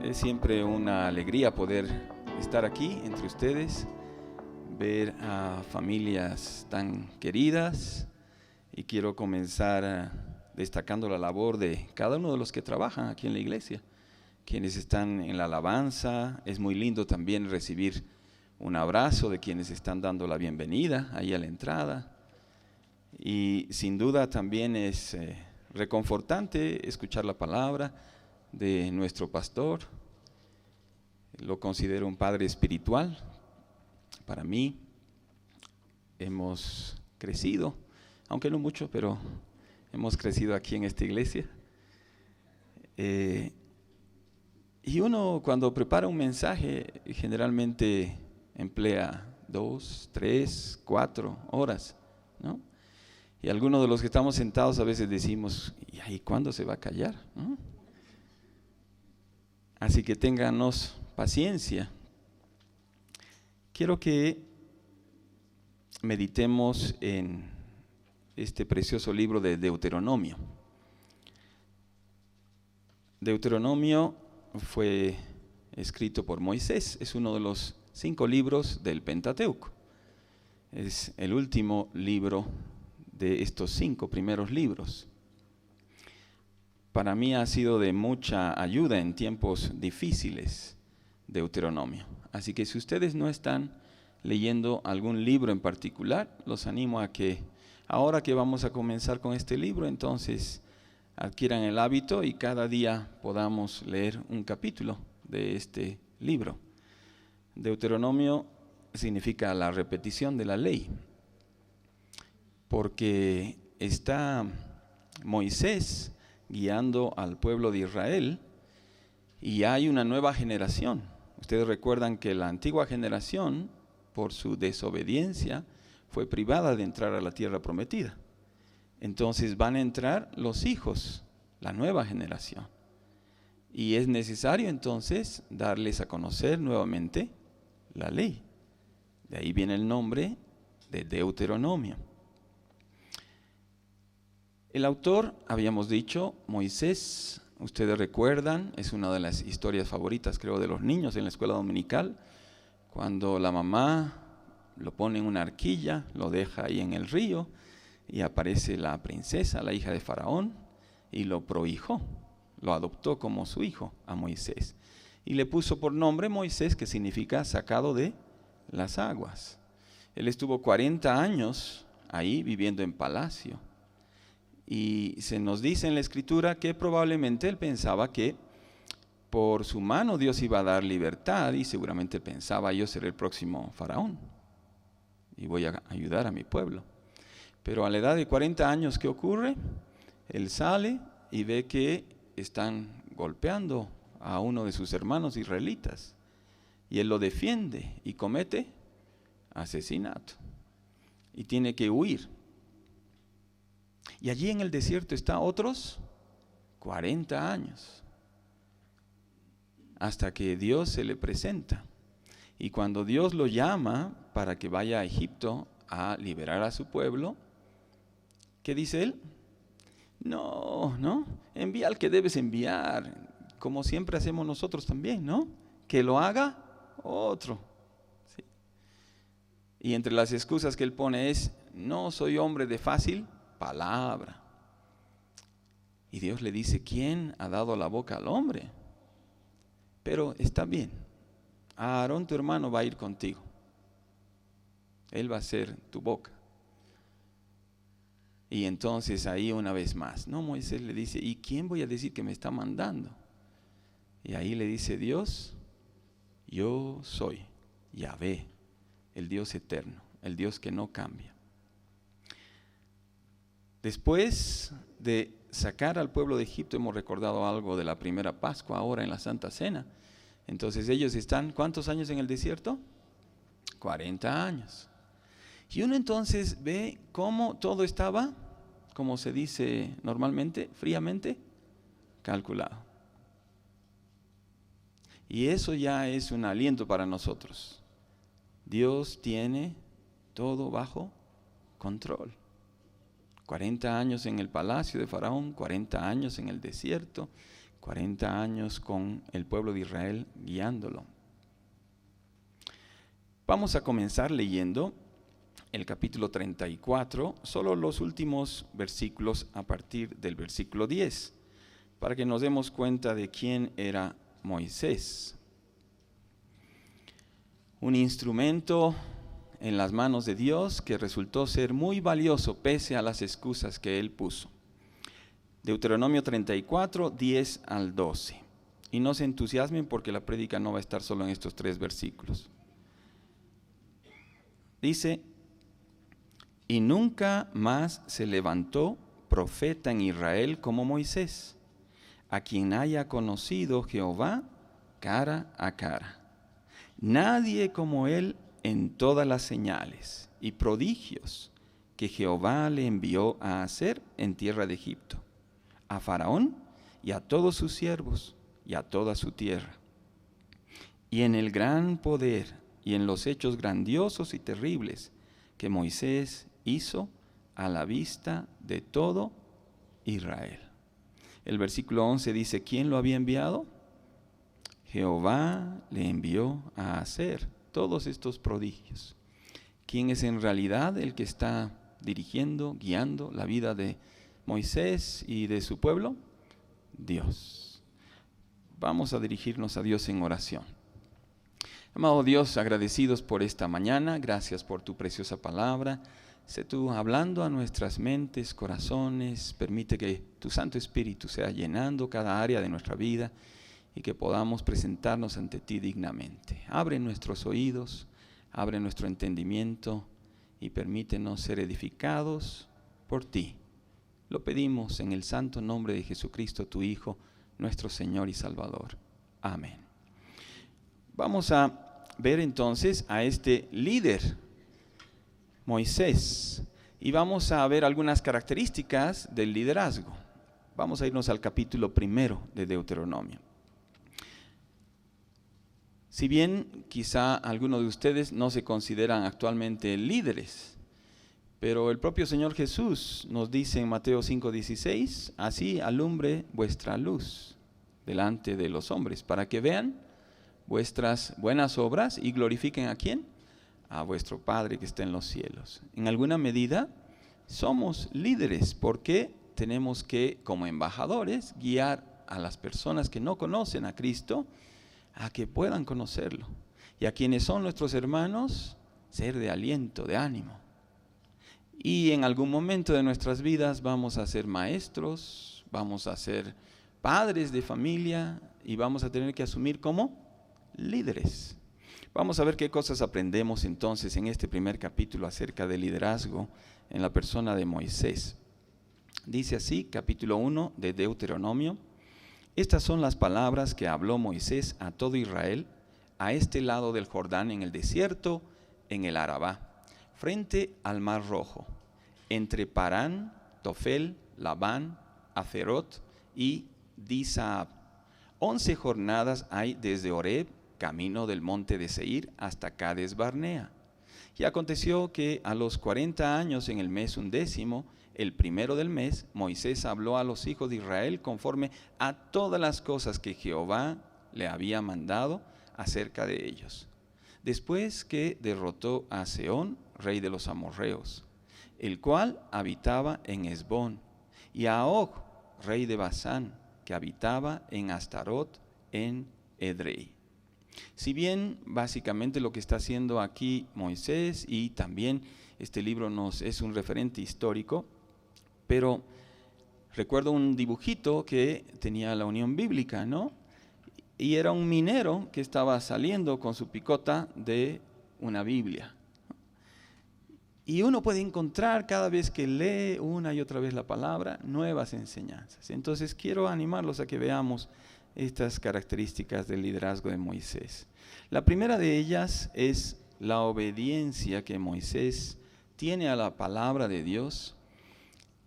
Es siempre una alegría poder estar aquí entre ustedes, ver a familias tan queridas, y quiero comenzar destacando la labor de cada uno de los que trabajan aquí en la iglesia, quienes están en la alabanza. Es muy lindo también recibir un abrazo de quienes están dando la bienvenida ahí a la entrada, y sin duda también es reconfortante escuchar la palabra de nuestro pastor. Lo considero un padre espiritual para mí. Hemos crecido, aunque no mucho, pero hemos crecido aquí en esta iglesia. Y uno, cuando prepara un mensaje, generalmente emplea 2, 3, 4 horas, ¿no? Y algunos de los que estamos sentados a veces decimos: ¿y ahí cuándo se va a callar?, ¿no? Así que ténganos paciencia. Quiero que meditemos en este precioso libro de Deuteronomio. Deuteronomio fue escrito por Moisés, es uno de los 5 libros del Pentateuco. Es el último libro de estos 5 primeros libros. Para mí ha sido de mucha ayuda en tiempos difíciles, Deuteronomio. Así que si ustedes no están leyendo algún libro en particular, los animo a que, ahora que vamos a comenzar con este libro, entonces adquieran el hábito y cada día podamos leer un capítulo de este libro. Deuteronomio significa la repetición de la ley, porque está Moisés guiando al pueblo de Israel y hay una nueva generación. Ustedes recuerdan que la antigua generación, por su desobediencia, fue privada de entrar a la tierra prometida. Entonces van a entrar los hijos, la nueva generación. Y es necesario entonces darles a conocer nuevamente la ley. De ahí viene el nombre de Deuteronomio. El autor, habíamos dicho, Moisés, ustedes recuerdan, es una de las historias favoritas, creo, de los niños en la escuela dominical, cuando la mamá lo pone en una arquilla, lo deja ahí en el río, y aparece la princesa, la hija de Faraón, y lo prohijó, lo adoptó como su hijo a Moisés. Y le puso por nombre Moisés, que significa sacado de las aguas. Él estuvo 40 años ahí viviendo en palacio. Y se nos dice en la escritura que probablemente él pensaba que por su mano Dios iba a dar libertad, y seguramente pensaba: yo seré el próximo faraón y voy a ayudar a mi pueblo. Pero a la edad de 40 años, ¿qué ocurre? Él sale y ve que están golpeando a uno de sus hermanos israelitas, y él lo defiende y comete asesinato y tiene que huir. Y allí en el desierto está otros 40 años, hasta que Dios se le presenta. Y cuando Dios lo llama para que vaya a Egipto a liberar a su pueblo, ¿qué dice él? No, envía al que debes enviar, como siempre hacemos nosotros también, ¿no? Que lo haga otro. ¿Sí? Y entre las excusas que él pone es: no soy hombre de fácil palabra. Y Dios le dice: ¿quién ha dado la boca al hombre? Pero está bien, Aarón tu hermano va a ir contigo, él va a ser tu boca. Y entonces ahí una vez más, Moisés le dice: ¿y quién voy a decir que me está mandando? Y ahí le dice Dios: yo soy Yahvé, el Dios eterno, el Dios que no cambia. Después de sacar al pueblo de Egipto, hemos recordado algo de la primera Pascua ahora en la Santa Cena. Entonces ellos están, ¿cuántos años en el desierto? 40 años. Y uno entonces ve cómo todo estaba, como se dice normalmente, fríamente calculado. Y eso ya es un aliento para nosotros. Dios tiene todo bajo control. 40 años en el palacio de Faraón, 40 años en el desierto, 40 años con el pueblo de Israel guiándolo. Vamos a comenzar leyendo el capítulo 34, solo los últimos versículos a partir del versículo 10, para que nos demos cuenta de quién era Moisés. Un instrumento en las manos de Dios que resultó ser muy valioso pese a las excusas que él puso. Deuteronomio 34, 10 al 12. Y no se entusiasmen porque la prédica no va a estar solo en estos 3 versículos. Dice: y nunca más se levantó profeta en Israel como Moisés, a quien haya conocido Jehová cara a cara. Nadie como él en todas las señales y prodigios que Jehová le envió a hacer en tierra de Egipto, a Faraón y a todos sus siervos y a toda su tierra. Y en el gran poder y en los hechos grandiosos y terribles que Moisés hizo a la vista de todo Israel. El versículo 11 dice: ¿quién lo había enviado? Jehová le envió a hacer todos estos prodigios. ¿Quién es en realidad el que está dirigiendo, guiando la vida de Moisés y de su pueblo? Dios. Vamos a dirigirnos a Dios en oración. Amado Dios, agradecidos por esta mañana, gracias por tu preciosa palabra. Sé tú hablando a nuestras mentes, corazones, permite que tu Santo Espíritu sea llenando cada área de nuestra vida y que podamos presentarnos ante ti dignamente. Abre nuestros oídos, abre nuestro entendimiento y permítenos ser edificados por ti. Lo pedimos en el santo nombre de Jesucristo, tu Hijo, nuestro Señor y Salvador. Amén. Vamos a ver entonces a este líder, Moisés, y vamos a ver algunas características del liderazgo. Vamos a irnos al capítulo 1 de Deuteronomio. Si bien quizá algunos de ustedes no se consideran actualmente líderes, pero el propio Señor Jesús nos dice en Mateo 5:16, así alumbre vuestra luz delante de los hombres, para que vean vuestras buenas obras y glorifiquen ¿a quién? A vuestro Padre que está en los cielos. En alguna medida somos líderes porque tenemos que, como embajadores, guiar a las personas que no conocen a Cristo a que puedan conocerlo. Y a quienes son nuestros hermanos, ser de aliento, de ánimo. Y en algún momento de nuestras vidas vamos a ser maestros, vamos a ser padres de familia y vamos a tener que asumir como líderes. Vamos a ver qué cosas aprendemos entonces en este primer capítulo acerca del liderazgo en la persona de Moisés. Dice así, capítulo 1 de Deuteronomio: estas son las palabras que habló Moisés a todo Israel a este lado del Jordán en el desierto, en el Arabá, frente al Mar Rojo, entre Parán, Tofel, Labán, Acerot y Disahab. 11 jornadas hay desde Horeb, camino del monte de Seir, hasta Cades Barnea. Y aconteció que a los 40 años en el mes 11, el primero del mes, Moisés habló a los hijos de Israel conforme a todas las cosas que Jehová le había mandado acerca de ellos. Después que derrotó a Sehón, rey de los amorreos, el cual habitaba en Hesbón, y a Og, rey de Basán, que habitaba en Astarot, en Edrei. Si bien básicamente lo que está haciendo aquí Moisés, y también este libro nos es un referente histórico, pero recuerdo un dibujito que tenía la Unión Bíblica, ¿no? Y era un minero que estaba saliendo con su picota de una Biblia. Y uno puede encontrar cada vez que lee una y otra vez la palabra, nuevas enseñanzas. Entonces quiero animarlos a que veamos estas características del liderazgo de Moisés. La primera de ellas es la obediencia que Moisés tiene a la palabra de Dios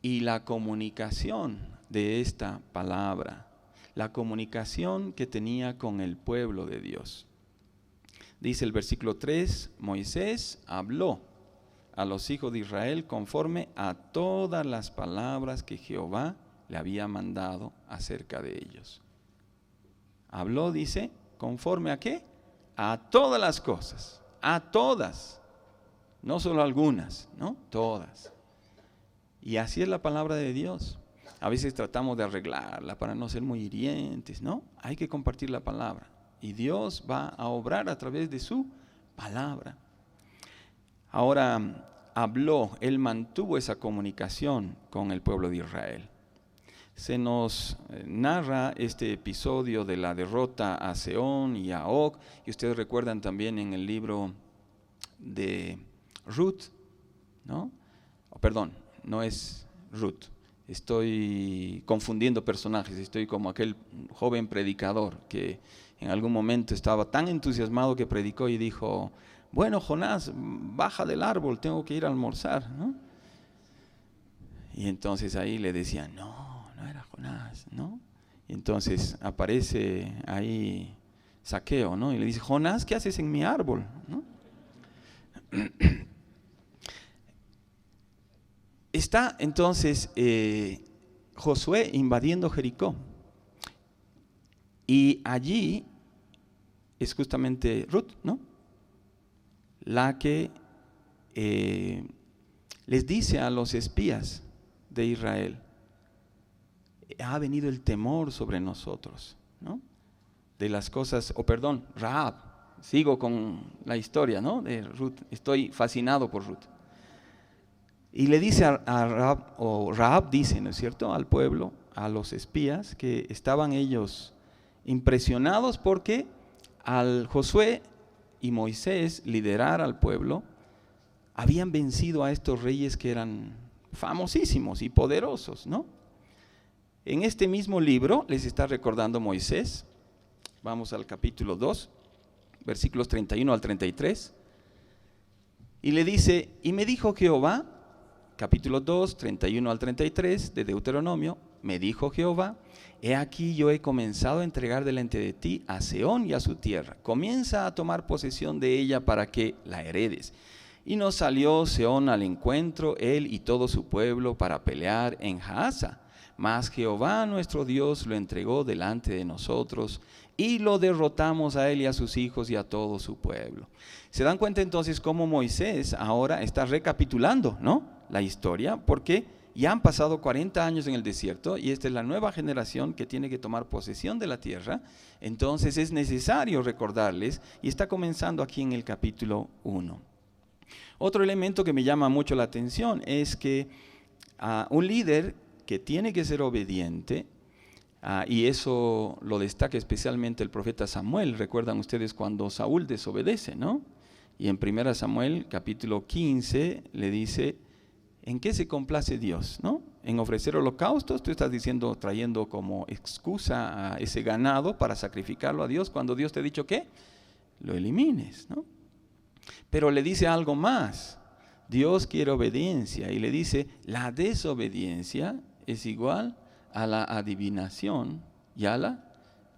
y la comunicación de esta palabra, la comunicación que tenía con el pueblo de Dios. Dice el versículo 3, Moisés habló a los hijos de Israel conforme a todas las palabras que Jehová le había mandado acerca de ellos. Habló, dice, ¿conforme a qué? A todas las cosas, a todas, no solo algunas, ¿no? Todas. Y así es la palabra de Dios. A veces tratamos de arreglarla para no ser muy hirientes, ¿no? Hay que compartir la palabra. Y Dios va a obrar a través de su palabra. Ahora, habló, Él mantuvo esa comunicación con el pueblo de Israel. Se nos narra este episodio de la derrota a Sehón y a Og, y ustedes recuerdan también en el libro de Ruth, ¿no? Perdón, no es Ruth, estoy confundiendo personajes, estoy como aquel joven predicador que en algún momento estaba tan entusiasmado que predicó y dijo, bueno, Jonás, baja del árbol, tengo que ir a almorzar, ¿no? Y entonces ahí le decían, no era Jonás, ¿no? Y entonces aparece ahí Zaqueo, ¿no? Y le dice, Jonás, ¿qué haces en mi árbol? ¿No? Está entonces Josué invadiendo Jericó. Y allí es justamente Ruth, ¿no? La que les dice a los espías de Israel, ha venido el temor sobre nosotros, ¿no? De las cosas, Rahab, sigo con la historia, ¿no? De Ruth, estoy fascinado por Ruth. Y le dice a Rahab, o Rahab dice, ¿no es cierto?, al pueblo, a los espías, que estaban ellos impresionados porque al Josué y Moisés liderar al pueblo, habían vencido a estos reyes que eran famosísimos y poderosos, ¿no? En este mismo libro les está recordando Moisés, vamos al capítulo 2, versículos 31 al 33, y le dice, y me dijo Jehová, capítulo 2, 31 al 33 de Deuteronomio, me dijo Jehová, he aquí yo he comenzado a entregar delante de ti a Sehón y a su tierra, comienza a tomar posesión de ella para que la heredes. Y nos salió Sehón al encuentro, él y todo su pueblo, para pelear en Jahaza. Mas Jehová nuestro Dios lo entregó delante de nosotros y lo derrotamos a él y a sus hijos y a todo su pueblo. ¿Se dan cuenta entonces cómo Moisés ahora está recapitulando, ¿no?, la historia? Porque ya han pasado 40 años en el desierto y esta es la nueva generación que tiene que tomar posesión de la tierra. Entonces es necesario recordarles y está comenzando aquí en el capítulo 1. Otro elemento que me llama mucho la atención es que un líder que tiene que ser obediente, y eso lo destaca especialmente el profeta Samuel. Recuerdan ustedes cuando Saúl desobedece, ¿no? Y en 1 Samuel capítulo 15 le dice, ¿en qué se complace Dios, no? En ofrecer holocaustos. Tú estás diciendo, trayendo como excusa a ese ganado para sacrificarlo a Dios, cuando Dios te ha dicho que lo elimines, ¿no? Pero le dice algo más. Dios quiere obediencia y le dice, la desobediencia es igual a la adivinación y a la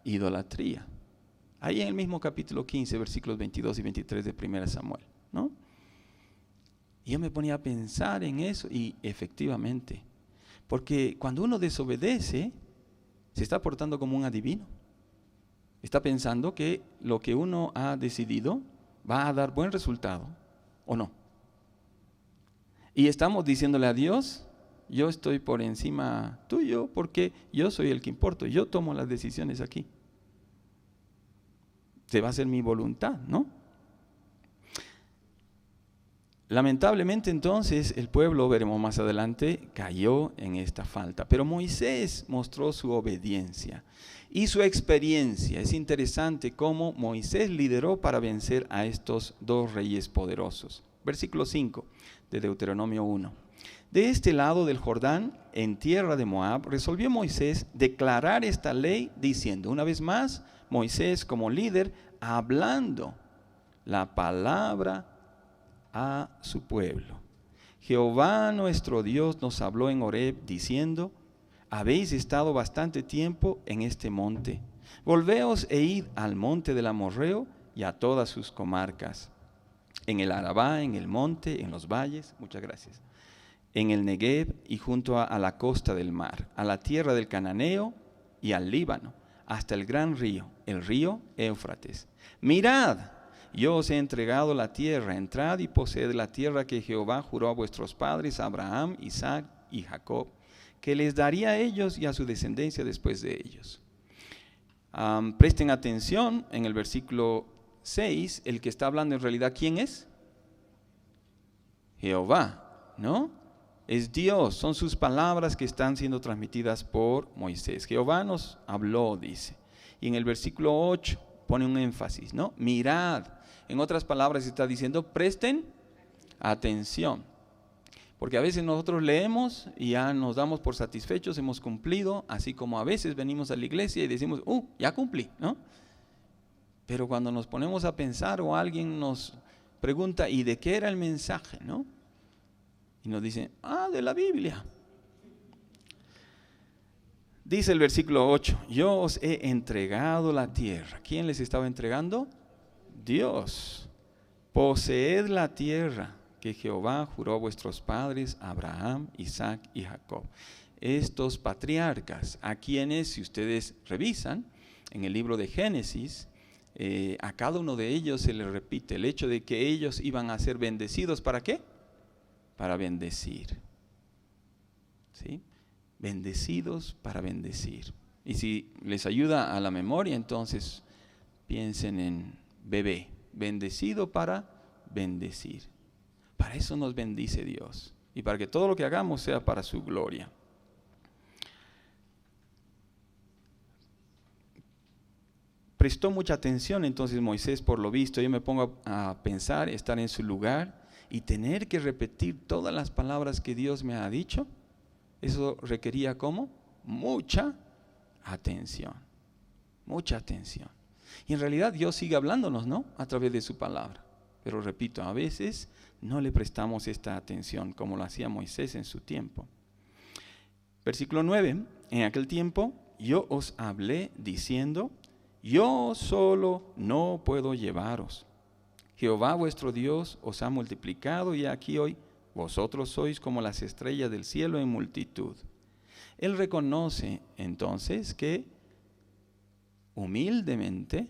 idolatría. Ahí en el mismo capítulo 15, versículos 22 y 23 de 1 Samuel, ¿no? Y yo me ponía a pensar en eso y efectivamente, porque cuando uno desobedece, se está portando como un adivino. Está pensando que lo que uno ha decidido va a dar buen resultado, ¿o no? Y estamos diciéndole a Dios, yo estoy por encima tuyo porque yo soy el que importo, yo tomo las decisiones aquí. Se va a hacer mi voluntad, ¿no? Lamentablemente entonces el pueblo, veremos más adelante, cayó en esta falta. Pero Moisés mostró su obediencia y su experiencia. Es interesante cómo Moisés lideró para vencer a estos dos reyes poderosos. Versículo 5 de Deuteronomio 1. De este lado del Jordán, en tierra de Moab, resolvió Moisés declarar esta ley diciendo, una vez más, Moisés como líder, hablando la palabra a su pueblo. Jehová nuestro Dios nos habló en Horeb diciendo, habéis estado bastante tiempo en este monte. Volveos e id al monte del Amorreo y a todas sus comarcas, en el Arabá, en el monte, en los valles, muchas gracias, en el Negev y junto a la costa del mar, a la tierra del Cananeo y al Líbano, hasta el gran río, el río Éufrates. Mirad, yo os he entregado la tierra, entrad y poseed la tierra que Jehová juró a vuestros padres, Abraham, Isaac y Jacob, que les daría a ellos y a su descendencia después de ellos. Presten atención, en el versículo 6, el que está hablando en realidad, ¿quién es? Jehová, ¿no? Es Dios, son sus palabras que están siendo transmitidas por Moisés. Jehová nos habló, dice. Y en el versículo 8 pone un énfasis, ¿no? Mirad. En otras palabras está diciendo, presten atención. Porque a veces nosotros leemos y ya nos damos por satisfechos, hemos cumplido, así como a veces venimos a la iglesia y decimos, ya cumplí, ¿no? Pero cuando nos ponemos a pensar o alguien nos pregunta, ¿y de qué era el mensaje, no? Y nos dicen, de la Biblia. Dice el versículo 8, yo os he entregado la tierra. ¿Quién les estaba entregando? Dios. Poseed la tierra que Jehová juró a vuestros padres, Abraham, Isaac y Jacob. Estos patriarcas, a quienes, si ustedes revisan, en el libro de Génesis, a cada uno de ellos se les repite el hecho de que ellos iban a ser bendecidos. ¿Para qué? Para bendecir. ¿Sí? Bendecidos para bendecir. Y si les ayuda a la memoria, entonces piensen en bebé, bendecido para bendecir. Para eso nos bendice Dios y para que todo lo que hagamos sea para su gloria. Prestó mucha atención entonces Moisés, por lo visto. Yo me pongo a pensar, estar en su lugar y tener que repetir todas las palabras que Dios me ha dicho. Eso requería ¿cómo? Mucha atención. Mucha atención. Y en realidad Dios sigue hablándonos, ¿no? A través de su palabra. Pero repito, a veces no le prestamos esta atención como lo hacía Moisés en su tiempo. Versículo 9. En aquel tiempo yo os hablé diciendo, yo solo no puedo llevaros. Jehová vuestro Dios os ha multiplicado y aquí hoy vosotros sois como las estrellas del cielo en multitud. Él reconoce entonces que humildemente,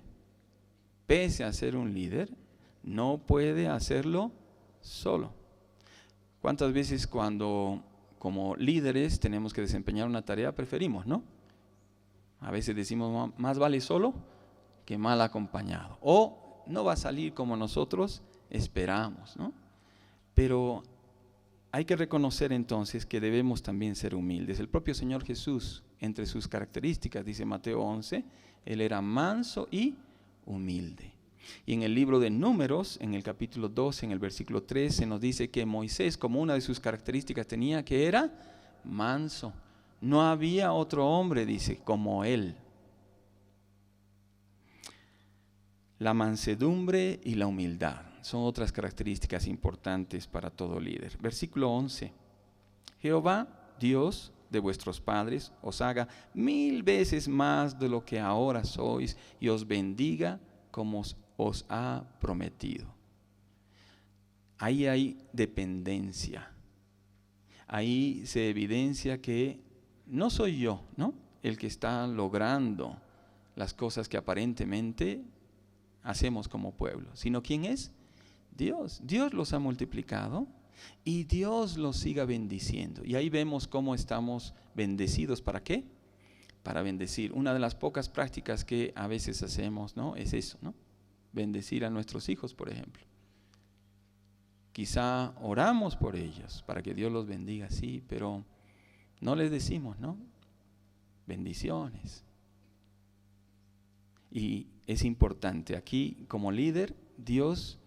pese a ser un líder, no puede hacerlo solo. ¿Cuántas veces cuando como líderes tenemos que desempeñar una tarea preferimos, no? A veces decimos, más vale solo que mal acompañado. O no va a salir como nosotros esperamos, ¿no? Pero hay que reconocer entonces que debemos también ser humildes. El propio Señor Jesús, entre sus características, dice Mateo 11, Él era manso y humilde. Y en el libro de Números, en el capítulo 12, en el versículo 13, nos dice que Moisés, como una de sus características, tenía que era manso. No había otro hombre, dice, como él. La mansedumbre y la humildad son otras características importantes para todo líder. Versículo 11. Jehová, Dios de vuestros padres, os haga 1000 veces más de lo que ahora sois y os bendiga como os ha prometido. Ahí hay dependencia. Ahí se evidencia que no soy yo, ¿no?, el que está logrando las cosas que aparentemente hacemos como pueblo, sino ¿quién es? Dios. Dios los ha multiplicado y Dios los siga bendiciendo. Y ahí vemos cómo estamos bendecidos. ¿Para qué? Para bendecir. Una de las pocas prácticas que a veces hacemos, ¿no?, es eso, ¿no? Bendecir a nuestros hijos, por ejemplo. Quizá oramos por ellos para que Dios los bendiga, sí, pero no les decimos, ¿no?, bendiciones. Y es importante, aquí como líder, Dios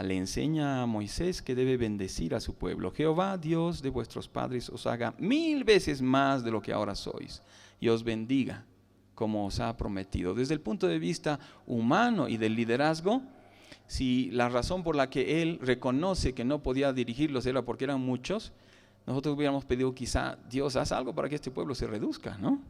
le enseña a Moisés que debe bendecir a su pueblo. Jehová, Dios de vuestros padres, os haga 1000 veces más de lo que ahora sois y os bendiga como os ha prometido. Desde el punto de vista humano y del liderazgo, si la razón por la que él reconoce que no podía dirigirlos era porque eran muchos, nosotros hubiéramos pedido quizá, Dios, haz algo para que este pueblo se reduzca, ¿no?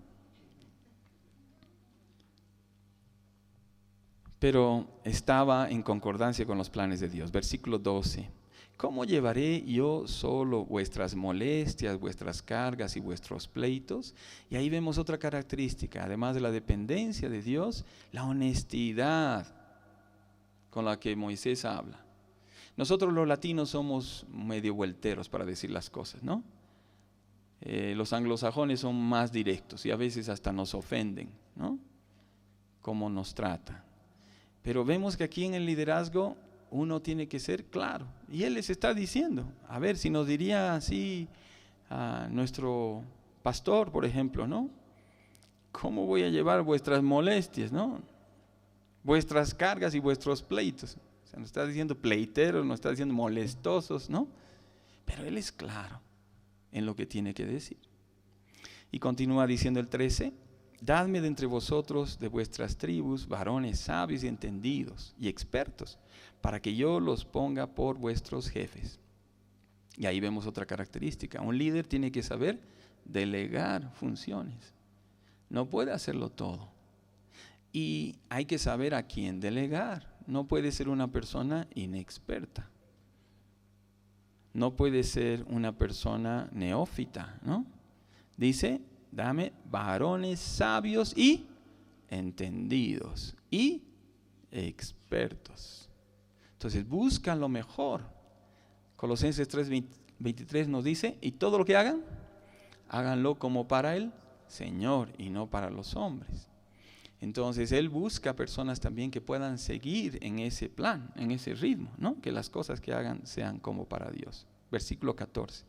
Pero estaba en concordancia con los planes de Dios. Versículo 12. ¿Cómo llevaré yo solo vuestras molestias, vuestras cargas y vuestros pleitos? Y ahí vemos otra característica, además de la dependencia de Dios, la honestidad con la que Moisés habla. Nosotros los latinos somos medio vuelteros para decir las cosas, ¿no? Los anglosajones son más directos y a veces hasta nos ofenden, ¿no? Cómo nos trata. Pero vemos que aquí en el liderazgo uno tiene que ser claro. Y él les está diciendo, a ver, si nos diría así a nuestro pastor, por ejemplo, ¿no? ¿Cómo voy a llevar vuestras molestias, ¿no? Vuestras cargas y vuestros pleitos. O sea, nos está diciendo pleiteros, nos está diciendo molestosos, ¿no? Pero él es claro en lo que tiene que decir. Y continúa diciendo el 13, dadme de entre vosotros de vuestras tribus varones sabios y entendidos y expertos, para que yo los ponga por vuestros jefes. Y ahí vemos otra característica. Un líder tiene que saber delegar funciones. No puede hacerlo todo. Y hay que saber a quién delegar. No puede ser una persona inexperta. No puede ser una persona neófita, ¿no? Dice, dame varones sabios y entendidos y expertos. Entonces busca lo mejor. Colosenses 3:23 nos dice, y todo lo que hagan, háganlo como para el Señor y no para los hombres. Entonces él busca personas también que puedan seguir en ese plan, en ese ritmo, ¿no? Que las cosas que hagan sean como para Dios. Versículo 14.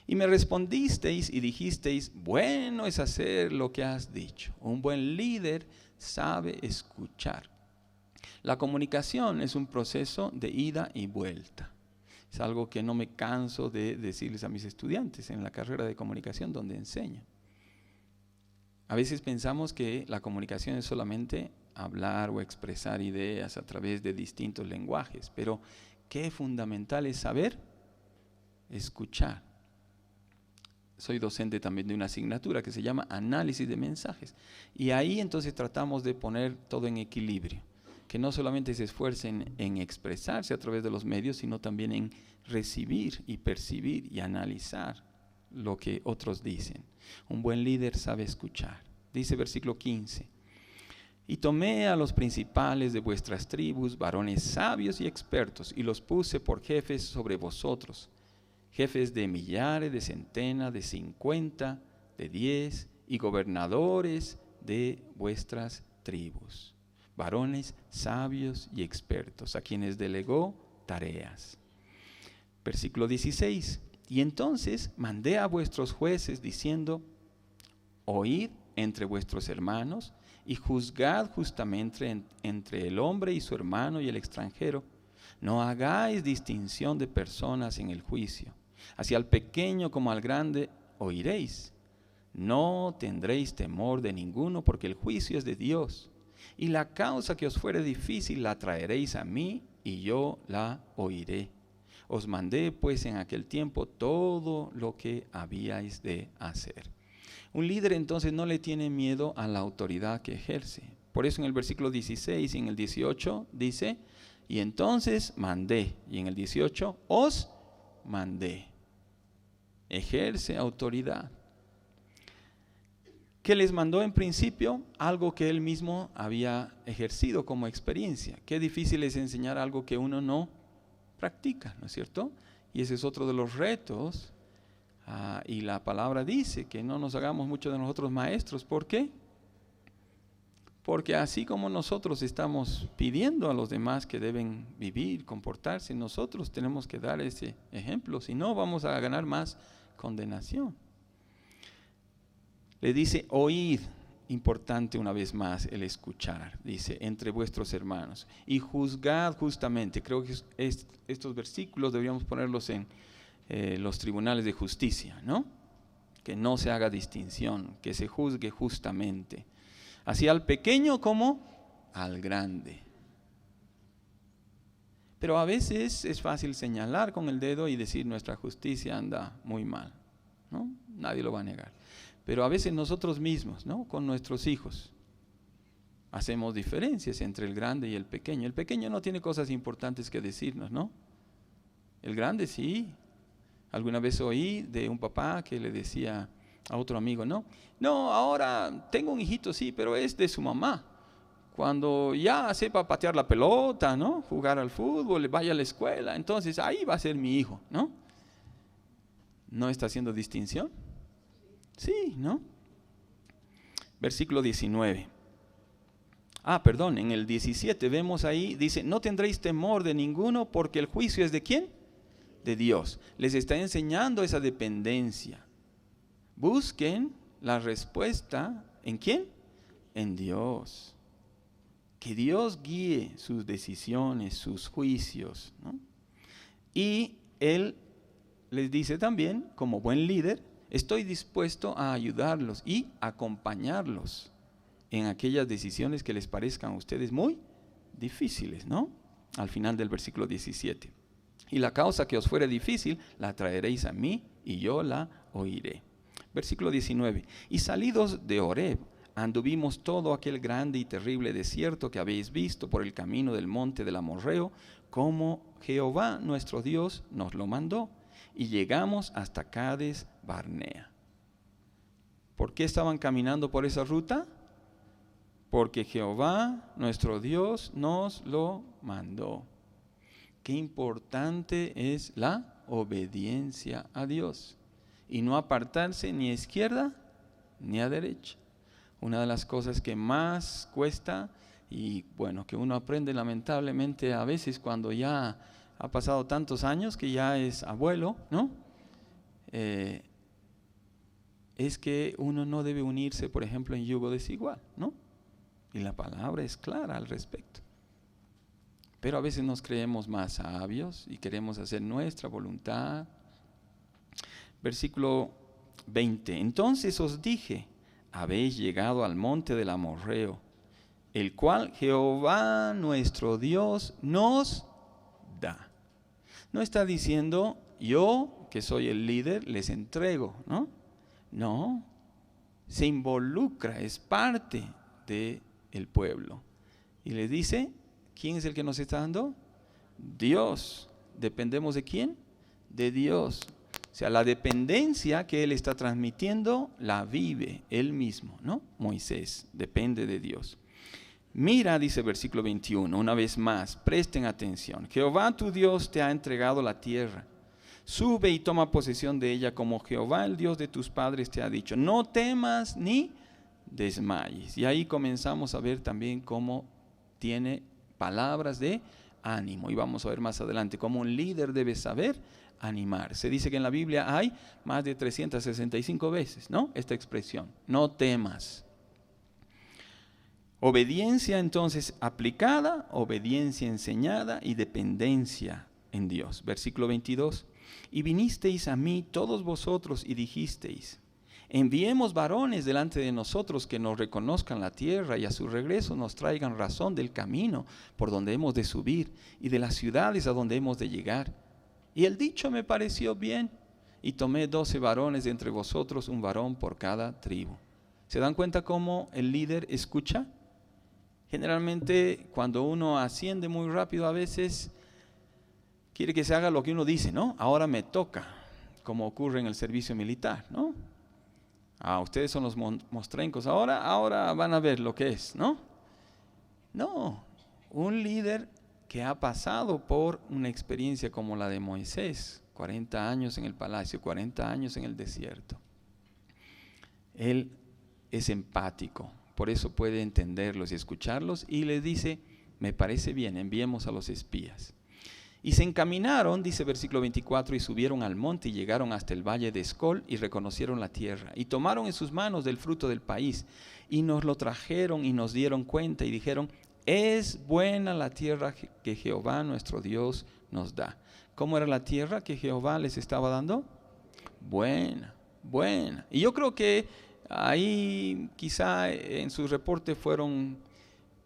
Y me respondisteis y dijisteis, bueno es hacer lo que has dicho. Un buen líder sabe escuchar. La comunicación es un proceso de ida y vuelta. Es algo que no me canso de decirles a mis estudiantes en la carrera de comunicación donde enseño. A veces pensamos que la comunicación es solamente hablar o expresar ideas a través de distintos lenguajes, pero qué fundamental es saber escuchar. Soy docente también de una asignatura que se llama análisis de mensajes, y ahí entonces tratamos de poner todo en equilibrio, que no solamente se esfuercen en expresarse a través de los medios, sino también en recibir y percibir y analizar lo que otros dicen. Un buen líder sabe escuchar. Dice versículo 15, y tomé a los principales de vuestras tribus, varones sabios y expertos, y los puse por jefes sobre vosotros, jefes de millares, de centenas, de 50, de 10, y gobernadores de vuestras tribus, varones sabios y expertos, a quienes delegó tareas. Versículo 16, y entonces mandé a vuestros jueces diciendo, oíd entre vuestros hermanos y juzgad justamente entre el hombre y su hermano y el extranjero. No hagáis distinción de personas en el juicio. Hacia al pequeño como al grande oiréis. No tendréis temor de ninguno, porque el juicio es de Dios. Y la causa que os fuere difícil la traeréis a mí, y yo la oiré. Os mandé pues en aquel tiempo todo lo que habíais de hacer. Un líder entonces no le tiene miedo a la autoridad que ejerce. Por eso en el versículo 16 y en el 18 dice, y entonces mandé, y en el 18 os mandé. Ejerce autoridad. ¿Qué les mandó en principio? Algo que él mismo había ejercido como experiencia. Qué difícil es enseñar algo que uno no practica, ¿no es cierto? Y ese es otro de los retos. Y la palabra dice que no nos hagamos mucho de nosotros maestros. ¿Por qué? Porque así como nosotros estamos pidiendo a los demás que deben vivir, comportarse, nosotros tenemos que dar ese ejemplo. Si no, vamos a ganar más condenación. Le dice, oíd, importante una vez más el escuchar, dice, entre vuestros hermanos, y juzgad justamente. Creo que estos versículos deberíamos ponerlos en los tribunales de justicia, ¿no? Que no se haga distinción, que se juzgue justamente, así al pequeño como al grande. Pero a veces es fácil señalar con el dedo y decir nuestra justicia anda muy mal, ¿no? Nadie lo va a negar. Pero a veces nosotros mismos, ¿no? Con nuestros hijos, hacemos diferencias entre el grande y el pequeño. El pequeño no tiene cosas importantes que decirnos, ¿no? El grande sí. Alguna vez oí de un papá que le decía a otro amigo, no, ahora tengo un hijito, sí, pero es de su mamá. Cuando ya sepa patear la pelota, ¿no? Jugar al fútbol, vaya a la escuela, entonces ahí va a ser mi hijo, ¿no? ¿No está haciendo distinción? Sí, ¿no? Versículo 19. Perdón, en el 17 vemos ahí, dice, no tendréis temor de ninguno porque el juicio es ¿de quién? De Dios. Les está enseñando esa dependencia. Busquen la respuesta ¿en quién? En Dios. Que Dios guíe sus decisiones, sus juicios, ¿no? Y Él les dice también, como buen líder, estoy dispuesto a ayudarlos y acompañarlos en aquellas decisiones que les parezcan a ustedes muy difíciles, ¿no? Al final del versículo 17. Y la causa que os fuere difícil, la traeréis a mí y yo la oiré. Versículo 19. Y salidos de Horeb, anduvimos todo aquel grande y terrible desierto que habéis visto por el camino del monte del Amorreo, como Jehová nuestro Dios nos lo mandó. Y llegamos hasta Cades Barnea. ¿Por qué estaban caminando por esa ruta? Porque Jehová nuestro Dios nos lo mandó. Qué importante es la obediencia a Dios. Y no apartarse ni a izquierda ni a derecha. Una de las cosas que más cuesta y bueno, que uno aprende lamentablemente a veces cuando ya ha pasado tantos años que ya es abuelo, ¿no? Es que uno no debe unirse, por ejemplo, en yugo desigual, ¿no? Y la palabra es clara al respecto. Pero a veces nos creemos más sabios y queremos hacer nuestra voluntad. Versículo 20. Entonces os dije, habéis llegado al monte del Amorreo, el cual Jehová nuestro Dios nos da. No está diciendo, yo que soy el líder, les entrego, ¿no? No, se involucra, es parte del pueblo. Y les dice, ¿quién es el que nos está dando? Dios. ¿Dependemos de quién? De Dios. O sea, la dependencia que Él está transmitiendo la vive Él mismo, ¿no? Moisés depende de Dios. Mira, dice versículo 21, una vez más, presten atención. Jehová tu Dios te ha entregado la tierra. Sube y toma posesión de ella como Jehová el Dios de tus padres te ha dicho. No temas ni desmayes. Y ahí comenzamos a ver también cómo tiene palabras de ánimo. Y vamos a ver más adelante cómo un líder debe saber animar. Se dice que en la Biblia hay más de 365 veces, ¿no? Esta expresión, no temas. Obediencia entonces aplicada, obediencia enseñada y dependencia en Dios. Versículo 22. Y vinisteis a mí todos vosotros y dijisteis, enviemos varones delante de nosotros que nos reconozcan la tierra y a su regreso nos traigan razón del camino por donde hemos de subir y de las ciudades a donde hemos de llegar. Y el dicho me pareció bien y tomé 12 varones de entre vosotros, un varón por cada tribu. ¿Se dan cuenta cómo el líder escucha? Generalmente cuando uno asciende muy rápido a veces quiere que se haga lo que uno dice, ¿no? Ahora me toca, como ocurre en el servicio militar, ¿no? Ustedes son los mostrencos, ahora van a ver lo que es, ¿no? No, un líder que ha pasado por una experiencia como la de Moisés, 40 años en el palacio, 40 años en el desierto. Él es empático. Por eso puede entenderlos y escucharlos y les dice, me parece bien, enviemos a los espías. Y se encaminaron, dice versículo 24, y subieron al monte y llegaron hasta el valle de Escol y reconocieron la tierra. Y tomaron en sus manos del fruto del país y nos lo trajeron y nos dieron cuenta y dijeron, es buena la tierra que Jehová nuestro Dios nos da. ¿Cómo era la tierra que Jehová les estaba dando? Buena, buena. Y yo creo que ahí quizá en su reporte fueron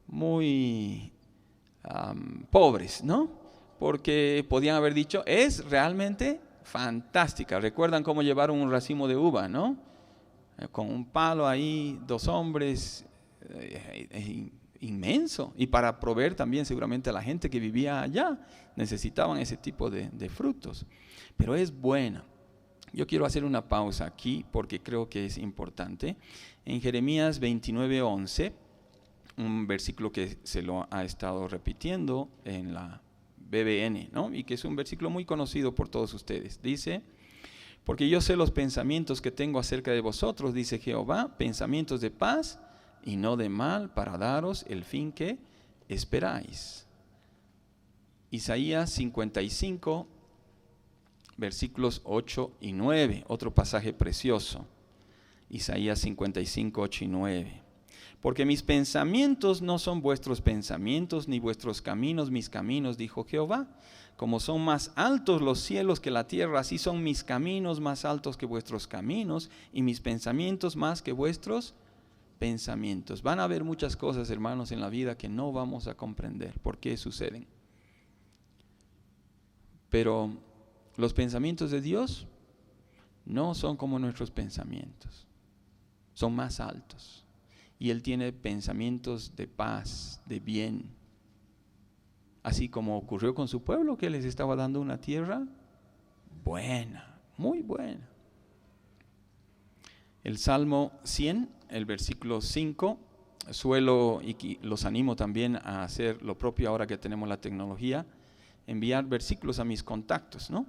muy pobres, ¿no? Porque podían haber dicho, es realmente fantástica. ¿Recuerdan cómo llevaron un racimo de uva, no? Con un palo ahí, 2 hombres, inmenso. Y para proveer también seguramente a la gente que vivía allá, necesitaban ese tipo de frutos. Pero es buena. Yo quiero hacer una pausa aquí porque creo que es importante. En Jeremías 29:11, un versículo que se lo ha estado repitiendo en la BBN, ¿no? Y que es un versículo muy conocido por todos ustedes. Dice: porque yo sé los pensamientos que tengo acerca de vosotros, dice Jehová, pensamientos de paz y no de mal, para daros el fin que esperáis. Isaías 55, versículos 8 y 9, otro pasaje precioso. Isaías 55, 8 y 9. Porque mis pensamientos no son vuestros pensamientos, ni vuestros caminos mis caminos, dijo Jehová. Como son más altos los cielos que la tierra, así son mis caminos más altos que vuestros caminos, y mis pensamientos más que vuestros pensamientos. Van a haber muchas cosas, hermanos, en la vida que no vamos a comprender por qué suceden. Pero los pensamientos de Dios no son como nuestros pensamientos, son más altos. Y Él tiene pensamientos de paz, de bien. Así como ocurrió con su pueblo, que les estaba dando una tierra buena, muy buena. El Salmo 100, el versículo 5, suelo, y los animo también a hacer lo propio ahora que tenemos la tecnología, enviar versículos a mis contactos, ¿no?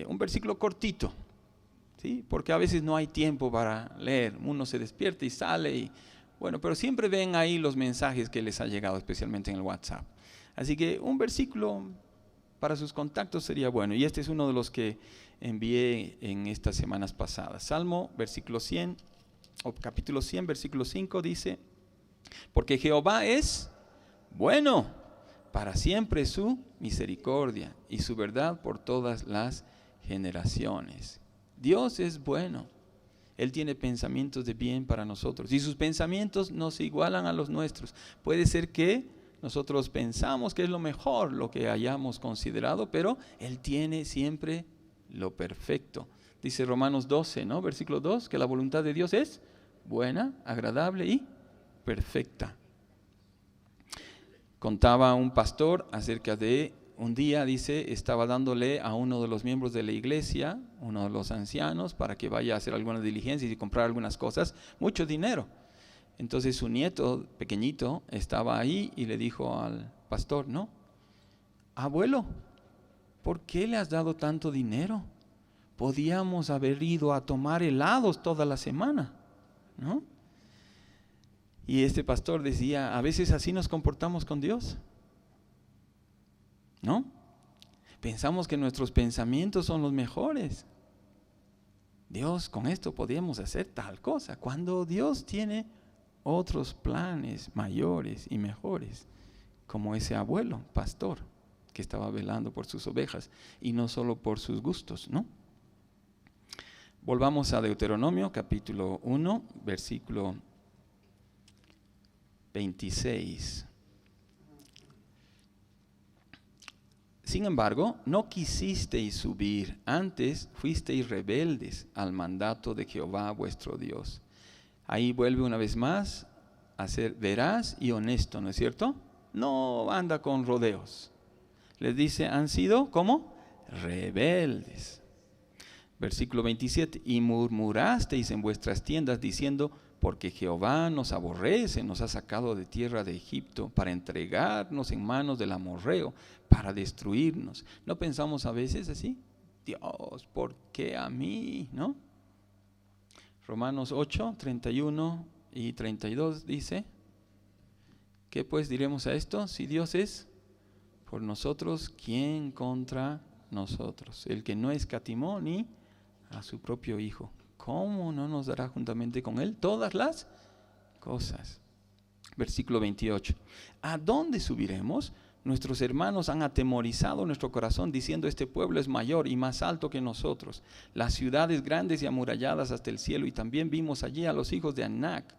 Un versículo cortito, ¿sí? Porque a veces no hay tiempo para leer, uno se despierta y sale, y, bueno, pero siempre ven ahí los mensajes que les ha llegado, especialmente en el WhatsApp. Así que un versículo para sus contactos sería bueno, y este es uno de los que envié en estas semanas pasadas. Salmo, versículo 100, o capítulo 100, versículo 5 dice: porque Jehová es bueno, para siempre su misericordia y su verdad por todas las generaciones. Dios es bueno, Él tiene pensamientos de bien para nosotros, y sus pensamientos no se igualan a los nuestros. Puede ser que nosotros pensamos que es lo mejor, lo que hayamos considerado, pero Él tiene siempre lo perfecto. Dice Romanos 12, ¿no? Versículo 2, que la voluntad de Dios es buena, agradable y perfecta. Contaba un pastor acerca de un día, dice, estaba dándole a uno de los miembros de la iglesia, uno de los ancianos, para que vaya a hacer algunas diligencias y comprar algunas cosas, mucho dinero. Entonces su nieto pequeñito estaba ahí y le dijo al pastor: no, abuelo, ¿por qué le has dado tanto dinero? Podíamos haber ido a tomar helados toda la semana, ¿no? Y este pastor decía: a veces así nos comportamos con Dios, ¿no? Pensamos que nuestros pensamientos son los mejores. Dios, con esto podíamos hacer tal cosa, cuando Dios tiene otros planes mayores y mejores, como ese abuelo, pastor, que estaba velando por sus ovejas y no solo por sus gustos, ¿no? Volvamos a Deuteronomio, capítulo 1, versículo 26. Sin embargo, no quisisteis subir, antes fuisteis rebeldes al mandato de Jehová vuestro Dios. Ahí vuelve una vez más a ser veraz y honesto, ¿no es cierto? No anda con rodeos. Les dice: han sido como rebeldes. Versículo 27, y murmurasteis en vuestras tiendas diciendo: porque Jehová nos aborrece, nos ha sacado de tierra de Egipto para entregarnos en manos del amorreo, para destruirnos. ¿No pensamos a veces así? Dios, ¿por qué a mí? ¿No? Romanos 8, 31 y 32 dice: ¿qué pues diremos a esto? Si Dios es por nosotros, ¿quién contra nosotros? El que no escatimó ni a su propio Hijo, ¿cómo no nos dará juntamente con Él todas las cosas? Versículo 28. ¿A dónde subiremos? Nuestros hermanos han atemorizado nuestro corazón, diciendo: este pueblo es mayor y más alto que nosotros. Las ciudades grandes y amuralladas hasta el cielo, y también vimos allí a los hijos de Anac.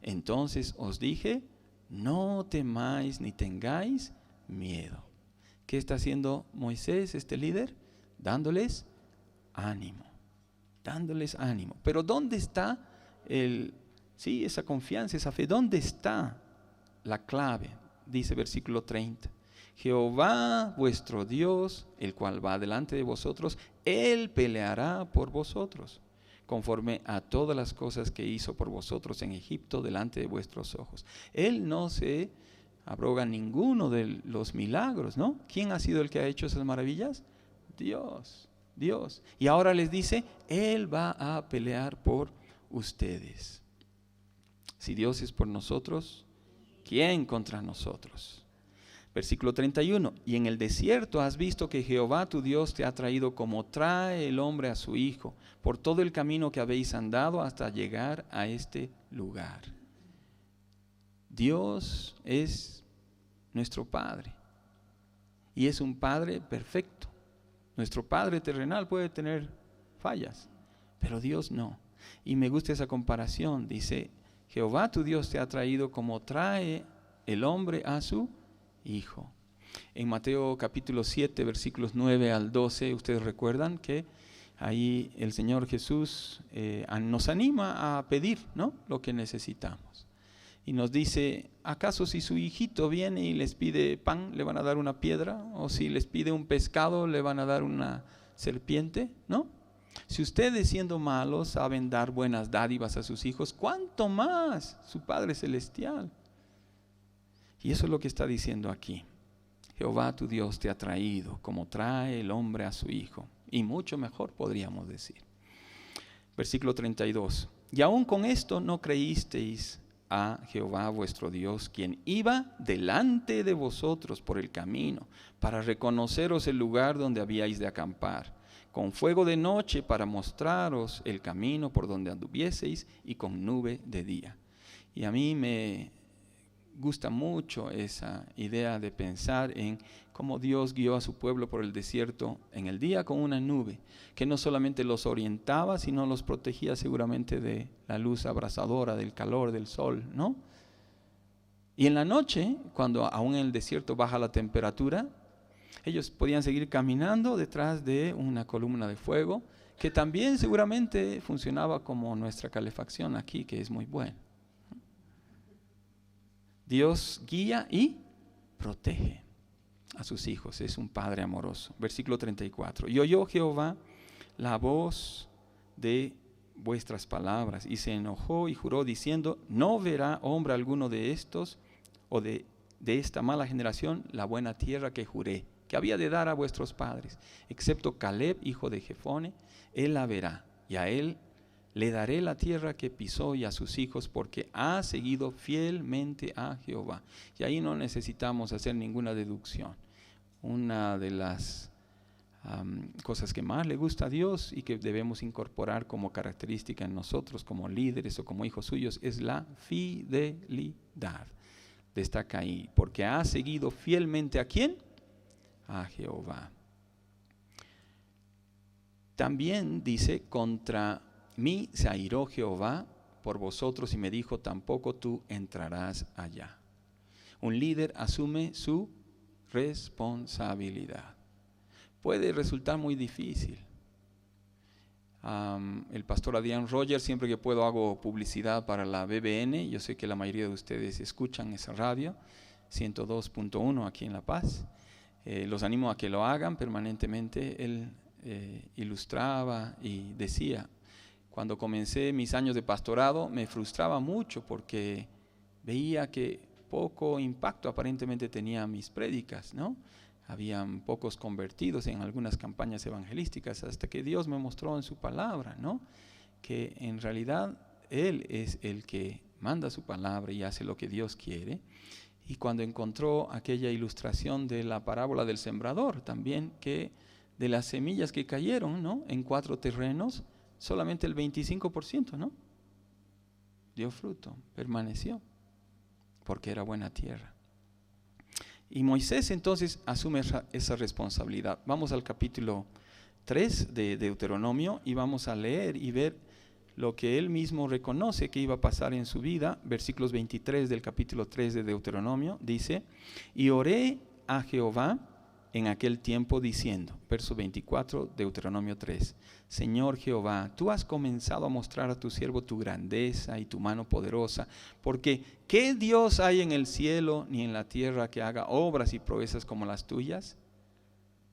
Entonces os dije: no temáis ni tengáis miedo. ¿Qué está haciendo Moisés, este líder? Dándoles ánimo. Dándoles ánimo. Pero ¿dónde está esa confianza, esa fe? ¿Dónde está? la clave. Dice versículo 30. Jehová vuestro Dios, el cual va delante de vosotros, Él peleará por vosotros, conforme a todas las cosas que hizo por vosotros en Egipto delante de vuestros ojos. Él no se abroga ninguno de los milagros, ¿no? ¿Quién ha sido el que ha hecho esas maravillas? Dios. Y ahora les dice, Él va a pelear por ustedes. Si Dios es por nosotros, ¿quién contra nosotros? Versículo 31. Y en el desierto has visto que Jehová tu Dios te ha traído como trae el hombre a su hijo, por todo el camino que habéis andado hasta llegar a este lugar. Dios es nuestro Padre y es un Padre perfecto. Nuestro Padre terrenal puede tener fallas, pero Dios no. Y me gusta esa comparación. Dice, Jehová tu Dios te ha traído como trae el hombre a su hijo. En Mateo capítulo 7, versículos 9 al 12, ustedes recuerdan que ahí el Señor Jesús nos anima a pedir, ¿no?, lo que necesitamos. Y nos dice, ¿acaso si su hijito viene y les pide pan, le van a dar una piedra? ¿O si les pide un pescado, le van a dar una serpiente? ¿No? Si ustedes, siendo malos, saben dar buenas dádivas a sus hijos, ¿cuánto más su Padre Celestial? Y eso es lo que está diciendo aquí. Jehová tu Dios te ha traído como trae el hombre a su hijo. Y mucho mejor podríamos decir. Versículo 32. Y aún con esto no creísteis a Jehová vuestro Dios, quien iba delante de vosotros por el camino, para reconoceros el lugar donde habíais de acampar, con fuego de noche para mostraros el camino por donde anduvieseis, y con nube de día. Y a mí me gusta mucho esa idea de pensar en cómo Dios guió a su pueblo por el desierto en el día con una nube, que no solamente los orientaba, sino los protegía seguramente de la luz abrasadora, del calor del sol, ¿no? Y en la noche, cuando aún en el desierto baja la temperatura, ellos podían seguir caminando detrás de una columna de fuego, que también seguramente funcionaba como nuestra calefacción aquí, que es muy buena. Dios guía y protege a sus hijos, es un Padre amoroso. Versículo 34. Y oyó Jehová la voz de vuestras palabras, y se enojó y juró diciendo, no verá hombre alguno de estos o de esta mala generación la buena tierra que juré, que había de dar a vuestros padres, excepto Caleb, hijo de Jefone, él la verá, y a él le daré la tierra que pisó y a sus hijos, porque ha seguido fielmente a Jehová. Y ahí no necesitamos hacer ninguna deducción. Una de las cosas que más le gusta a Dios y que debemos incorporar como característica en nosotros como líderes o como hijos suyos es la fidelidad. Destaca ahí, porque ha seguido fielmente ¿a quién? A Jehová. También dice, contra mí se airó Jehová por vosotros y me dijo, tampoco tú entrarás allá. Un líder asume su responsabilidad. Puede resultar muy difícil. El pastor Adrián Rogers, siempre que puedo hago publicidad para la BBN. Yo sé que la mayoría de ustedes escuchan esa radio, 102.1 aquí en La Paz. Los animo a que lo hagan permanentemente. Él ilustraba y decía, cuando comencé mis años de pastorado me frustraba mucho porque veía que poco impacto aparentemente tenía mis prédicas, ¿no? Habían pocos convertidos en algunas campañas evangelísticas hasta que Dios me mostró en su palabra, ¿no?, que en realidad Él es el que manda su palabra y hace lo que Dios quiere. Y cuando encontró aquella ilustración de la parábola del sembrador también, que de las semillas que cayeron, ¿no?, en 4 terrenos, solamente el 25%, ¿no?, dio fruto, permaneció, porque era buena tierra. Y Moisés entonces asume esa responsabilidad. Vamos al capítulo 3 de Deuteronomio y vamos a leer y ver lo que él mismo reconoce que iba a pasar en su vida. Versículos 23 del capítulo 3 de Deuteronomio dice, y oré a Jehová en aquel tiempo diciendo, verso 24, Deuteronomio 3, Señor Jehová, tú has comenzado a mostrar a tu siervo tu grandeza y tu mano poderosa, porque ¿qué Dios hay en el cielo ni en la tierra que haga obras y proezas como las tuyas?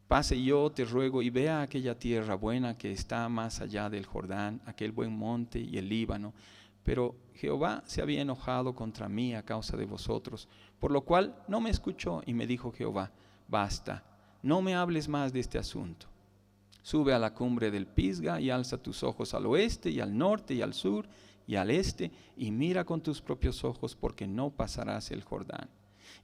Pase yo, te ruego, y vea aquella tierra buena que está más allá del Jordán, aquel buen monte y el Líbano. Pero Jehová se había enojado contra mí a causa de vosotros, por lo cual no me escuchó, y me dijo Jehová, basta, no me hables más de este asunto. Sube a la cumbre del Pisga y alza tus ojos al oeste y al norte y al sur y al este, y mira con tus propios ojos, porque no pasarás el Jordán.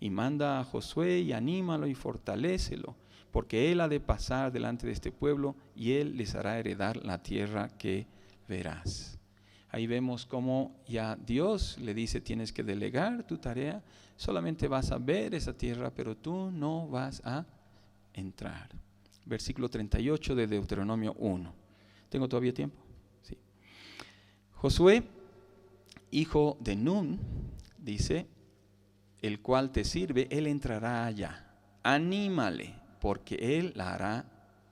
Y manda a Josué y anímalo y fortalécelo, porque él ha de pasar delante de este pueblo y él les hará heredar la tierra que verás. Ahí vemos cómo ya Dios le dice, tienes que delegar tu tarea, solamente vas a ver esa tierra, pero tú no vas a entrar. Versículo 38 de Deuteronomio 1. ¿Tengo todavía tiempo? Sí. Josué, hijo de Nun, dice, el cual te sirve, él entrará allá. Anímale, porque él la hará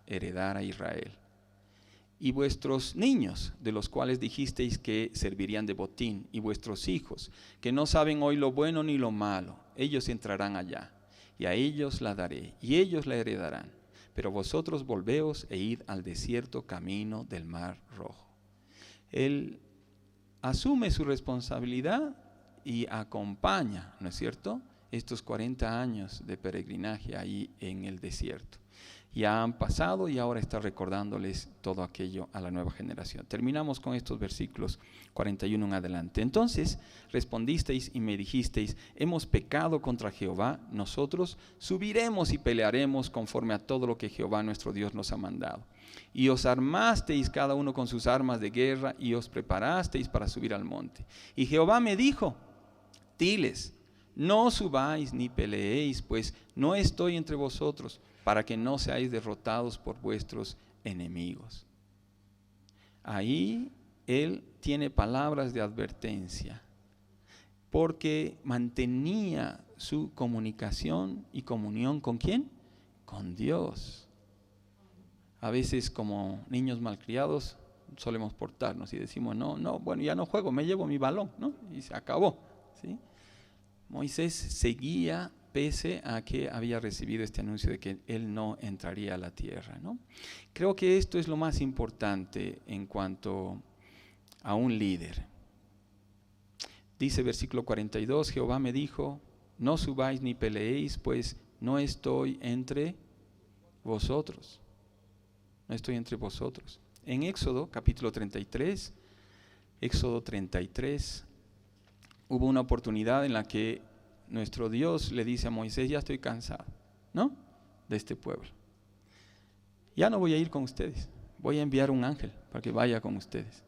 heredar a Israel. Y vuestros niños, de los cuales dijisteis que servirían de botín, y vuestros hijos, que no saben hoy lo bueno ni lo malo, ellos entrarán allá, y a ellos la daré, y ellos la heredarán. Pero vosotros volveos e id al desierto camino del Mar Rojo. Él asume su responsabilidad y acompaña, ¿no es cierto?, estos 40 años de peregrinaje ahí en el desierto. Ya han pasado y ahora está recordándoles todo aquello a la nueva generación. Terminamos con estos versículos 41 en adelante. Entonces respondisteis y me dijisteis, hemos pecado contra Jehová, nosotros subiremos y pelearemos conforme a todo lo que Jehová nuestro Dios nos ha mandado. Y os armasteis cada uno con sus armas de guerra y os preparasteis para subir al monte. Y Jehová me dijo, diles, no subáis ni peleéis, pues no estoy entre vosotros, para que no seáis derrotados por vuestros enemigos. Ahí él tiene palabras de advertencia, porque mantenía su comunicación y comunión ¿con quién? Con Dios. A veces como niños malcriados solemos portarnos y decimos, bueno, ya no juego, me llevo mi balón, ¿no? Y se acabó, ¿sí? Moisés seguía pese a que había recibido este anuncio de que él no entraría a la tierra, ¿no? Creo que esto es lo más importante en cuanto a un líder. Dice versículo 42, Jehová me dijo, no subáis ni peleéis, pues no estoy entre vosotros. No estoy entre vosotros. En Éxodo capítulo 33, hubo una oportunidad en la que nuestro Dios le dice a Moisés, ya estoy cansado, ¿no?, de este pueblo. Ya no voy a ir con ustedes, voy a enviar un ángel para que vaya con ustedes.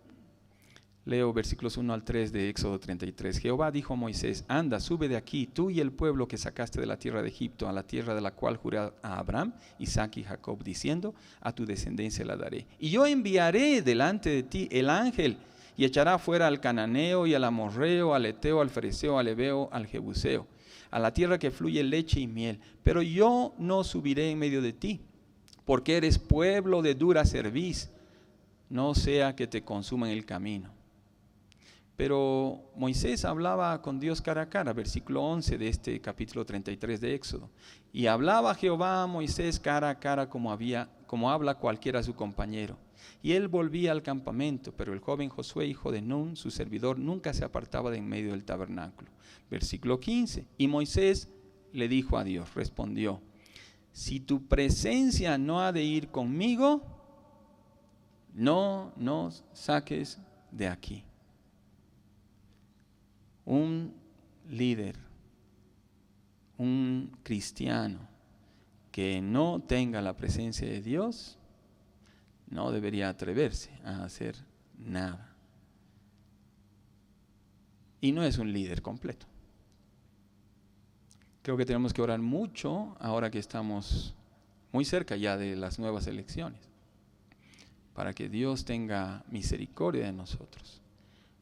Leo versículos 1 al 3 de Éxodo 33. Jehová dijo a Moisés, anda, sube de aquí, tú y el pueblo que sacaste de la tierra de Egipto, a la tierra de la cual juré a Abraham, Isaac y Jacob, diciendo, a tu descendencia la daré. Y yo enviaré delante de ti el ángel, y echará fuera al cananeo y al amorreo, al eteo, al fereceo, al heveo, al jebuseo, a la tierra que fluye leche y miel. Pero yo no subiré en medio de ti, porque eres pueblo de dura cerviz, no sea que te consuma en el camino. Pero Moisés hablaba con Dios cara a cara, versículo 11 de este capítulo 33 de Éxodo. Y hablaba Jehová a Moisés cara a cara como habla cualquiera a su compañero. Y él volvía al campamento, pero el joven Josué, hijo de Nun, su servidor, nunca se apartaba de en medio del tabernáculo. Versículo 15. Y Moisés le dijo a Dios, respondió, si tu presencia no ha de ir conmigo, no nos saques de aquí. Un líder, un cristiano que no tenga la presencia de Dios, no debería atreverse a hacer nada. Y no es un líder completo. Creo que tenemos que orar mucho ahora que estamos muy cerca ya de las nuevas elecciones, para que Dios tenga misericordia de nosotros,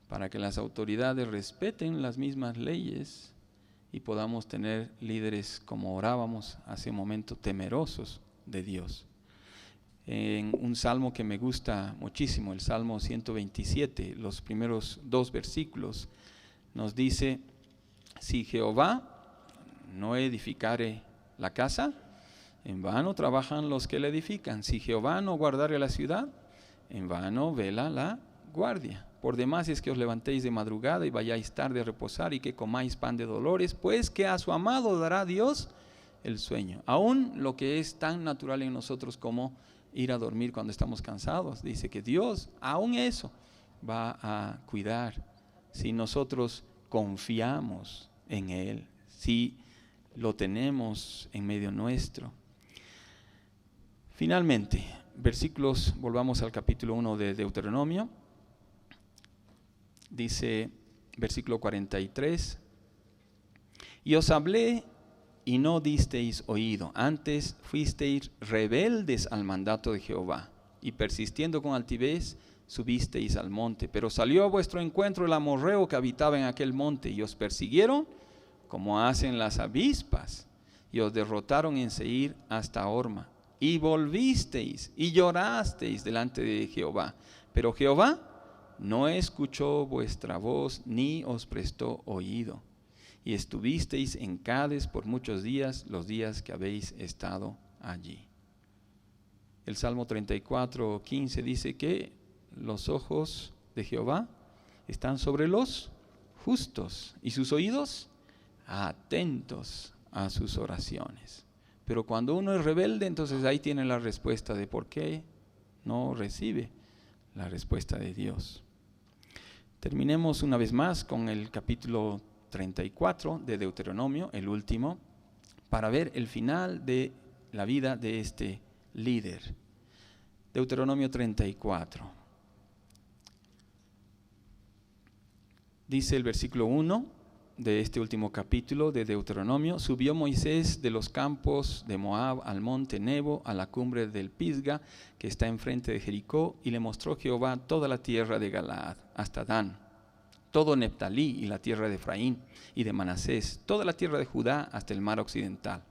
para que las autoridades respeten las mismas leyes y podamos tener líderes, como orábamos hace un momento, temerosos de Dios. En un salmo que me gusta muchísimo, el Salmo 127, los primeros 2 versículos, nos dice: si Jehová no edificare la casa, en vano trabajan los que la edifican. Si Jehová no guardare la ciudad, en vano vela la guardia. Por demás es que os levantéis de madrugada y vayáis tarde a reposar, y que comáis pan de dolores, pues que a su amado dará Dios el sueño. Aún lo que es tan natural en nosotros como ir a dormir cuando estamos cansados, dice que Dios, aún eso, va a cuidar si nosotros confiamos en Él, si lo tenemos en medio nuestro. Finalmente, versículos, volvamos al capítulo 1 de Deuteronomio. Dice, versículo 43, y os hablé y no disteis oído, antes fuisteis rebeldes al mandato de Jehová, y persistiendo con altivez, subisteis al monte. Pero salió a vuestro encuentro el amorreo que habitaba en aquel monte, y os persiguieron como hacen las avispas, y os derrotaron en Seir hasta Horma. Y volvisteis y llorasteis delante de Jehová, pero Jehová no escuchó vuestra voz, ni os prestó oído. Y estuvisteis en Cades por muchos días, los días que habéis estado allí. El Salmo 34:15 dice que los ojos de Jehová están sobre los justos, y sus oídos atentos a sus oraciones. Pero cuando uno es rebelde, entonces ahí tiene la respuesta de por qué no recibe la respuesta de Dios. Terminemos una vez más con el capítulo 34 de Deuteronomio, el último, para ver el final de la vida de este líder. Deuteronomio 34. Dice el versículo 1 de este último capítulo de Deuteronomio: subió Moisés de los campos de Moab al monte Nebo, a la cumbre del Pisga, que está enfrente de Jericó, y le mostró Jehová toda la tierra de Galaad, hasta Dan, todo Neftalí y la tierra de Efraín y de Manasés, toda la tierra de Judá hasta el mar occidental,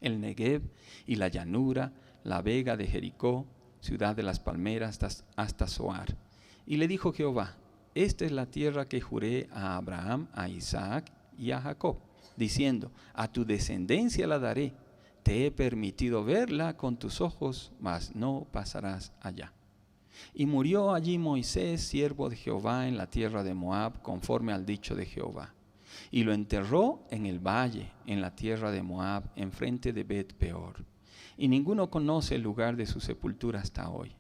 el Negev y la llanura, la vega de Jericó, ciudad de las palmeras, hasta Zoar. Y le dijo Jehová: esta es la tierra que juré a Abraham, a Isaac y a Jacob, diciendo: a tu descendencia la daré. Te he permitido verla con tus ojos, mas no pasarás allá. Y murió allí Moisés, siervo de Jehová, en la tierra de Moab, conforme al dicho de Jehová. Y lo enterró en el valle, en la tierra de Moab, enfrente de Bet-peor. Y ninguno conoce el lugar de su sepultura hasta hoy.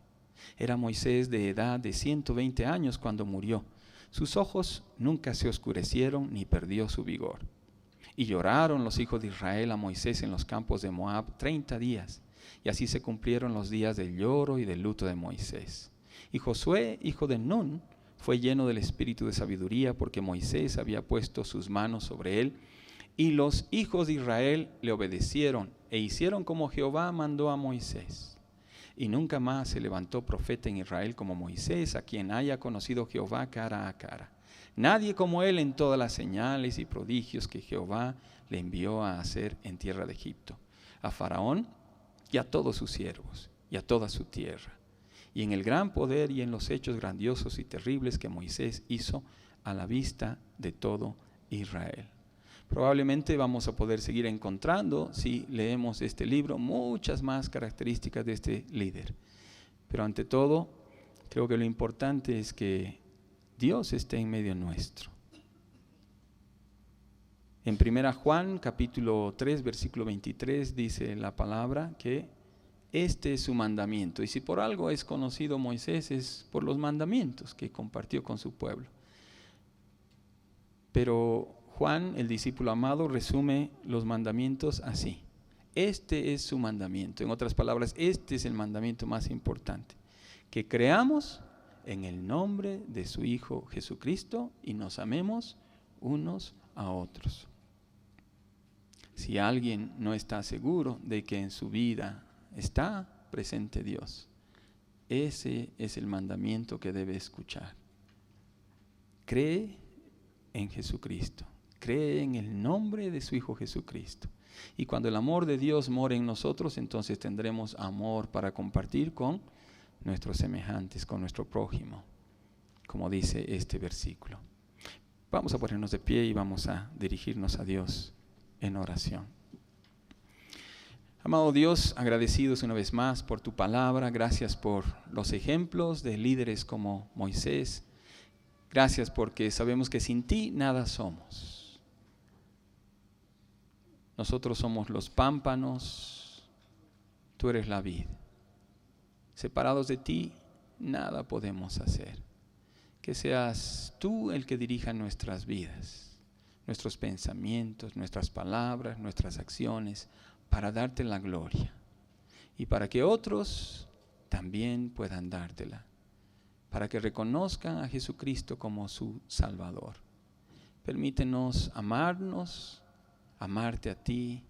Era Moisés de edad de 120 años cuando murió. Sus ojos nunca se oscurecieron ni perdió su vigor. Y lloraron los hijos de Israel a Moisés en los campos de Moab 30 días. Y así se cumplieron los días del lloro y del luto de Moisés. Y Josué, hijo de Nun, fue lleno del espíritu de sabiduría, porque Moisés había puesto sus manos sobre él. Y los hijos de Israel le obedecieron e hicieron como Jehová mandó a Moisés. Y nunca más se levantó profeta en Israel como Moisés, a quien haya conocido Jehová cara a cara. Nadie como él en todas las señales y prodigios que Jehová le envió a hacer en tierra de Egipto, a Faraón y a todos sus siervos y a toda su tierra, y en el gran poder y en los hechos grandiosos y terribles que Moisés hizo a la vista de todo Israel. Probablemente vamos a poder seguir encontrando, si leemos este libro, muchas más características de este líder. Pero ante todo, creo que lo importante es que Dios esté en medio nuestro. En 1 Juan capítulo 3, versículo 23, dice la palabra que este es su mandamiento. Y si por algo es conocido Moisés, es por los mandamientos que compartió con su pueblo. Pero Juan, el discípulo amado, resume los mandamientos así: este es su mandamiento. En otras palabras, este es el mandamiento más importante: que creamos en el nombre de su Hijo Jesucristo y nos amemos unos a otros. Si alguien no está seguro de que en su vida está presente Dios, ese es el mandamiento que debe escuchar. Cree en Jesucristo. Cree en el nombre de su Hijo Jesucristo. Y cuando el amor de Dios mora en nosotros, entonces tendremos amor para compartir con nuestros semejantes, con nuestro prójimo, como dice este versículo. Vamos a ponernos de pie y vamos a dirigirnos a Dios en oración. Amado Dios, agradecidos una vez más por tu palabra, gracias por los ejemplos de líderes como Moisés. Gracias porque sabemos que sin ti nada somos. Nosotros somos los pámpanos, tú eres la vid. Separados de ti, nada podemos hacer. Que seas tú el que dirija nuestras vidas, nuestros pensamientos, nuestras palabras, nuestras acciones, para darte la gloria. Y para que otros también puedan dártela. Para que reconozcan a Jesucristo como su Salvador. Permítenos amarnos, amarte a ti,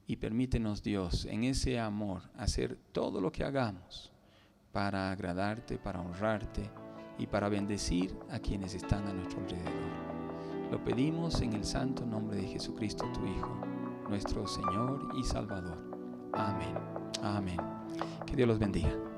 y permítenos, Dios, en ese amor hacer todo lo que hagamos para agradarte, para honrarte y para bendecir a quienes están a nuestro alrededor. Lo pedimos en el santo nombre de Jesucristo, tu Hijo, nuestro Señor y Salvador. Amén. Amén. Que Dios los bendiga.